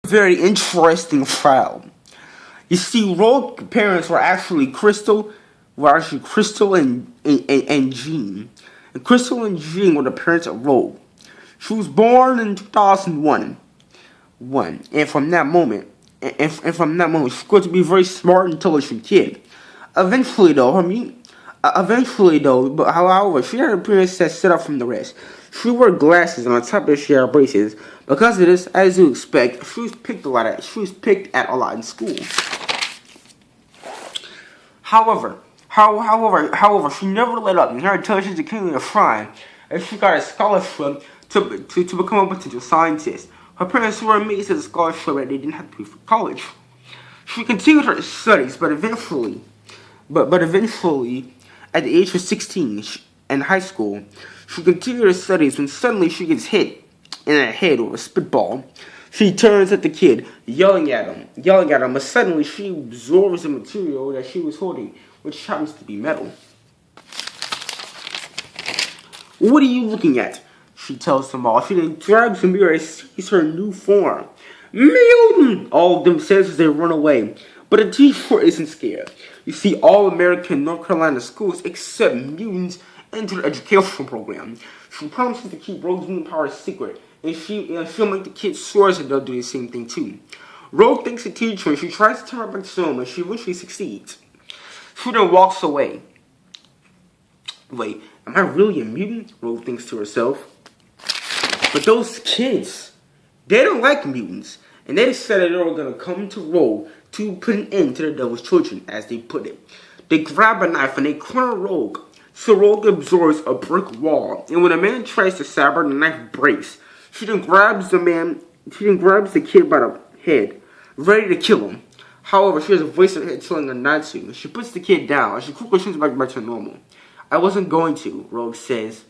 Very interesting trial. You see, Rogue's parents were actually Crystal and Jean. And Crystal and Jean were the parents of Rogue. She was born in 2001. And from that moment, she grew to be a very smart, intelligent kid. Eventually, though, however, she had an appearance that set up from the rest. She wore glasses, and on top of it, she had braces. Because of this, as you expect, she was picked at a lot in school. However, she never let up, and her intelligence became a shrine, and she got a scholarship to become a potential scientist. Her parents were amazed at the scholarship that they didn't have to pay for college. She continued her studies, but eventually, at the age of 16 in high school, she continued her studies when suddenly she gets hit in the head with a spitball. She turns at the kid, yelling at him, but suddenly she absorbs the material that she was holding, which happens to be metal. "What are you looking at?" she tells them all. She then grabs the mirror and sees her new form. "Mutant!" all of them says as they run away. But the teacher isn't scared. You see, all American North Carolina schools accept mutants into the educational program. She promises to keep Rogue's mutant power secret, and she'll make the kids sure that they'll do the same thing too. Rogue thanks the teacher, and she tries to turn her back to him, and she eventually succeeds. She then walks away. "Wait, am I really a mutant?" Rogue thinks to herself. But those kids, they don't like mutants, and they decided they were going to come to Rogue to put an end to the devil's children, as they put it. They grab a knife and they corner Rogue, so Rogue absorbs a brick wall, and when a man tries to stab her, the knife breaks. She then grabs the kid by the head, ready to kill him. However, she has a voice in her head telling her not to. She puts the kid down, and she quickly turns back to normal. "I wasn't going to," Rogue says.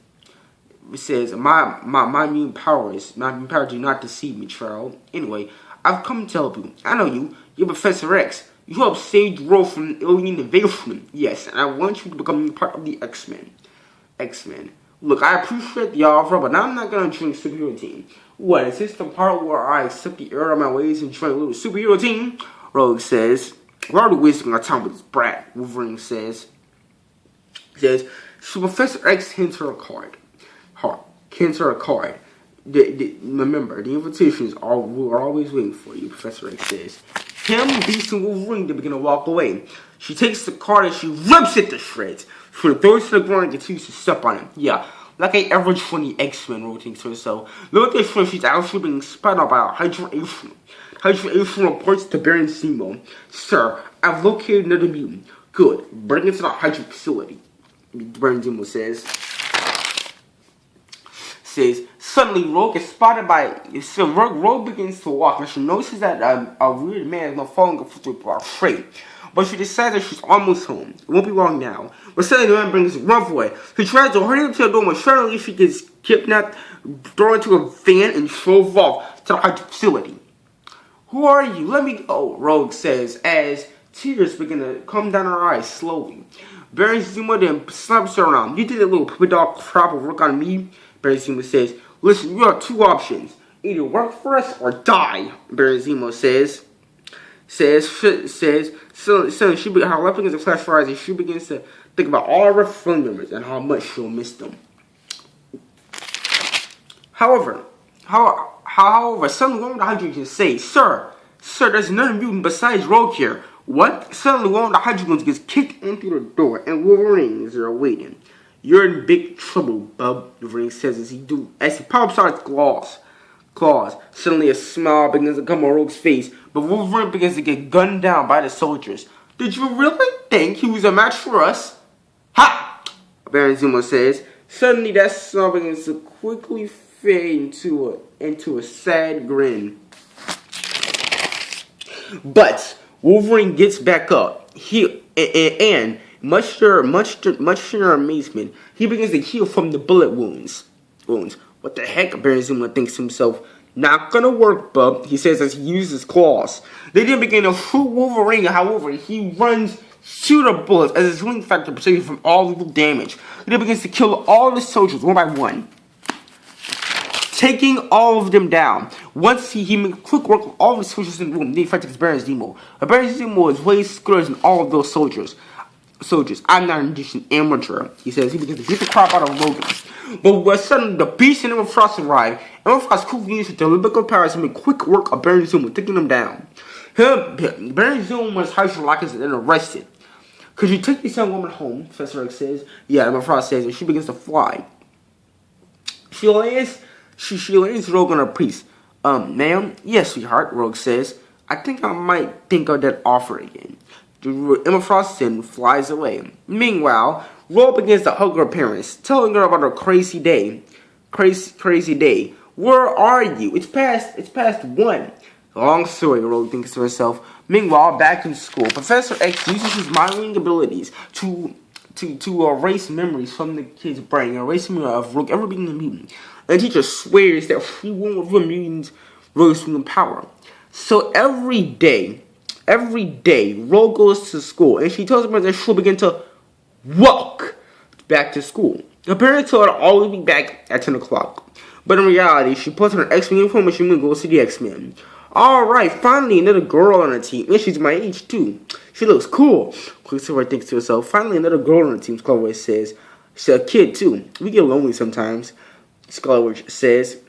My mutant powers do not deceive me, child. Anyway, I've come to help you. I know you. You're Professor X. You helped save the world from an alien invasion. Yes, and I want you to become part of the X-Men. X-Men. Look, I appreciate the offer, but I'm not gonna join the superhero team. What, is this the part where I accept the error of my ways and join a little superhero team? Rogue says. "We're already wasting our time with this brat," Wolverine says. So Professor X hands her a card. Remember, the invitations we're always waiting for you, Professor X says. Him, Beast, and Wolverine, they begin to walk away. She takes the card and she rips it to shreds. She throws it to the ground and continues to step on it. Yeah, like a average 20 X-Men, Rogue thinks to herself. Look at this one, she's actually being spun out by a Hydra agent. Hydra agent reports to Baron Zemo. "Sir, I've located another mutant. Good, bring it to the Hydra facility," Baron Zemo says. Suddenly Rogue is spotted by. Rogue begins to walk, and she notices that a weird man is not following her footsteps straight. But she decides that she's almost home. It won't be long now. But suddenly the man brings a runaway. He tries to hurry up to the door, but suddenly she gets kidnapped, thrown into a van, and drove off to the Hydra facility. "Who are you? Let me go," Rogue says as tears begin to come down her eyes slowly. Baron Zemo then slaps her around. "You did a little puppy dog crap of work on me," Baron Zemo says. "Listen, you have two options. Either work for us or die," Baron Zemo says. So her left begins to flash her eyes, and she begins to think about all of her family members and how much she'll miss them. However, suddenly one of the Hydrogons say, Sir, there's another mutant besides Rogue here." "What?" Suddenly one of the Hydrogons gets kicked in through the door, and Wolverine is there waiting. "You're in big trouble, bub," Wolverine says as he pops out his claws. Suddenly a smile begins to come on Rogue's face, but Wolverine begins to get gunned down by the soldiers. "Did you really think he was a match for us?" "Ha!" Baron Zemo says. Suddenly that smile begins to quickly fade into a sad grin. But Wolverine gets back up. And much to her amazement, he begins to heal from the bullet wounds. "What the heck?" Baron Zemo thinks to himself. "Not gonna work, bub," he says as he uses his claws. They then begin to shoot Wolverine. However, he runs through the bullets as his wing factor protects him from all lethal damage. He then begins to kill all the soldiers one by one. taking all of them down. Once he made quick work of all of the soldiers in the room, they affected Baron Zemo. Baron Zemo is way scarier than all of those soldiers. I'm not an Egyptian amateur, he says. He begins to beat the crap out of Logan. But when suddenly the Beast and Emma Frost arrive, Emma Frost quickly uses their biblical powers to make quick work of Baron Zemo, taking them down. Baron Zemo was hired to lock us and arrested. Could you take this young woman home? Professor X says. Yeah, Emma Frost says, and she begins to fly. She lands Rogue on her priest. Ma'am? Yes, sweetheart, Rogue says. I think I might think of that offer again. Emma Frost then flies away. Meanwhile, Rogue begins to hug her parents, telling her about her crazy day. Crazy day. Where are you? It's past 1. Long story, Rogue thinks to herself. Meanwhile, back in school, Professor X uses his mind-reading abilities to erase memories from the kid's brain, erase memory of Rogue ever being a mutant. And the teacher swears that she won't reveal mutants Rogue's mutant power. So every day, Rogue goes to school, and she tells her that she'll begin to walk back to school. Her parents told her to always be back at 10 o'clock. But in reality, she puts on her X-Men uniform and she goes to the X-Men. Alright, finally another girl on her team, and she's my age too. She looks cool. Quicksilver thinks to herself, finally another girl on the team, Scarlet Witch says. She's a kid too. We get lonely sometimes, Scarlet Witch says.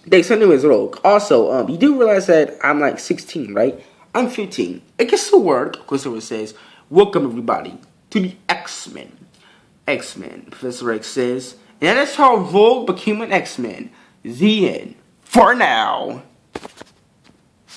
Thanks, her name is Rogue. Also, you do realize that I'm like 16, right? I'm 15. It gets to work, Quicksilver says. Welcome everybody to the X-Men. X-Men, Professor X says. And that is how Rogue became an X-Men. The end. For now.